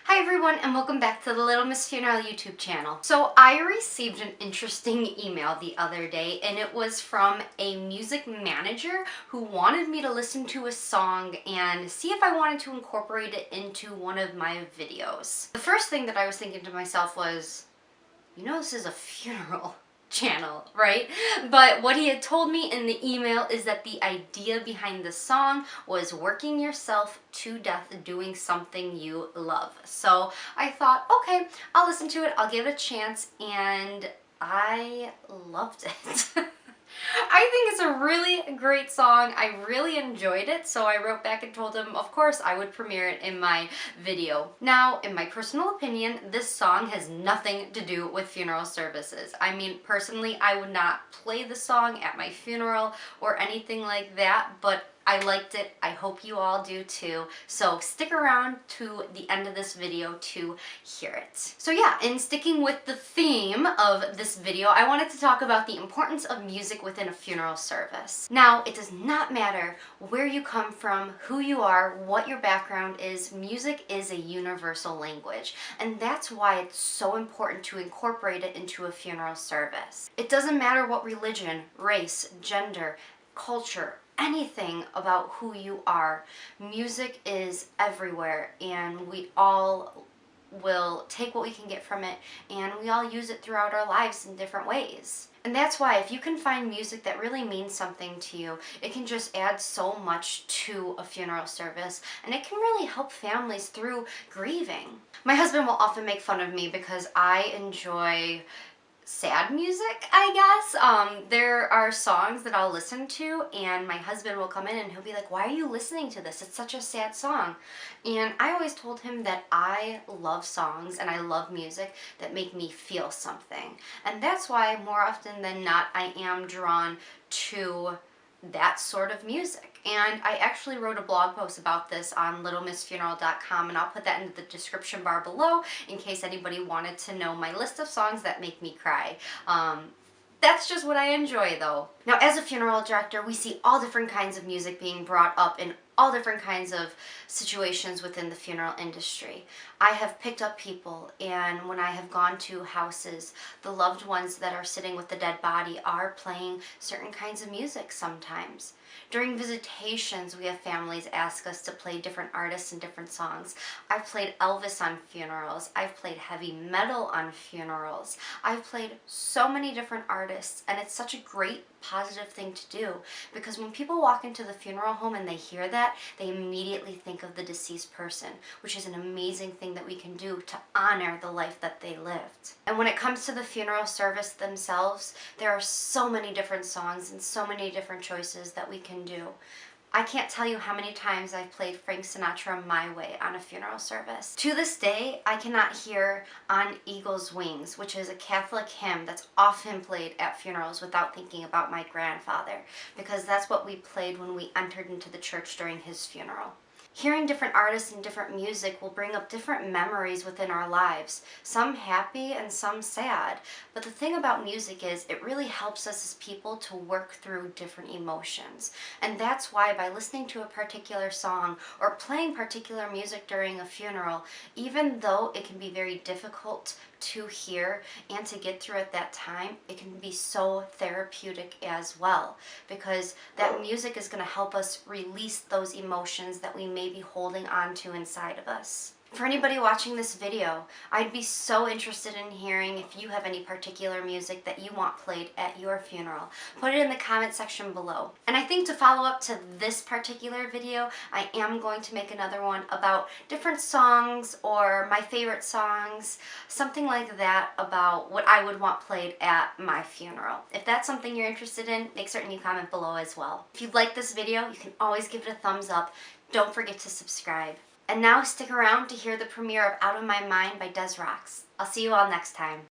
Hi everyone and welcome back to the Little Miss Funeral YouTube channel. So I received an interesting email the other day and it was from a music manager who wanted me to listen to a song and see if I wanted to incorporate it into one of my videos. The first thing that I was thinking to myself was, this is a funeral channel, right? But what he had told me in the email is that the idea behind the song was working yourself to death doing something you love. So I thought, okay, I'll listen to it, I'll give it a chance, and I loved it. I think it's a really great song. I really enjoyed it, so I wrote back and told him, of course, I would premiere it in my video. Now, in my personal opinion, this song has nothing to do with funeral services. I mean, personally, I would not play the song at my funeral or anything like that, but I liked it. I hope you all do too. So stick around to the end of this video to hear it. So yeah, in sticking with the theme of this video, I wanted to talk about the importance of music within a funeral service. Now, it does not matter where you come from, who you are, what your background is, music is a universal language. And that's why it's so important to incorporate it into a funeral service. It doesn't matter what religion, race, gender, culture, anything about who you are. Music is everywhere and we all will take what we can get from it and we all use it throughout our lives in different ways. And that's why if you can find music that really means something to you, it can just add so much to a funeral service and it can really help families through grieving. My husband will often make fun of me because I enjoy sad music, I guess. There are songs that I'll listen to and my husband will come in and he'll be like, why are you listening to this? It's such a sad song. And I always told him that I love songs and I love music that make me feel something. And that's why more often than not I am drawn to that sort of music. And I actually wrote a blog post about this on littlemissfuneral.com and I'll put that in the description bar below in case anybody wanted to know my list of songs that make me cry. That's just what I enjoy though. Now as a funeral director, we see all different kinds of music being brought up in all different kinds of situations within the funeral industry. I have picked up people and when I have gone to houses, the loved ones that are sitting with the dead body are playing certain kinds of music sometimes. During visitations, we have families ask us to play different artists and different songs. I've played Elvis on funerals. I've played heavy metal on funerals. I've played so many different artists and it's such a great positive thing to do because when people walk into the funeral home and they hear that, they immediately think of the deceased person, which is an amazing thing that we can do to honor the life that they lived. And when it comes to the funeral service themselves, there are so many different songs and so many different choices that we can do. I can't tell you how many times I've played Frank Sinatra My Way on a funeral service. To this day, I cannot hear On Eagle's Wings, which is a Catholic hymn that's often played at funerals without thinking about my grandfather, because that's what we played when we entered into the church during his funeral. Hearing different artists and different music will bring up different memories within our lives, some happy and some sad. But the thing about music is it really helps us as people to work through different emotions. And that's why by listening to a particular song or playing particular music during a funeral, even though it can be very difficult to hear and to get through at that time, it can be so therapeutic as well because that music is going to help us release those emotions that we may be holding on to inside of us. For anybody watching this video, I'd be so interested in hearing if you have any particular music that you want played at your funeral. Put it in the comment section below. And I think to follow up to this particular video, I am going to make another one about different songs or my favorite songs, something like that about what I would want played at my funeral. If that's something you're interested in, make certain you comment below as well. If you like this video, you can always give it a thumbs up. Don't forget to subscribe. And now stick around to hear the premiere of Outta My Mind by Des Rocs. I'll see you all next time.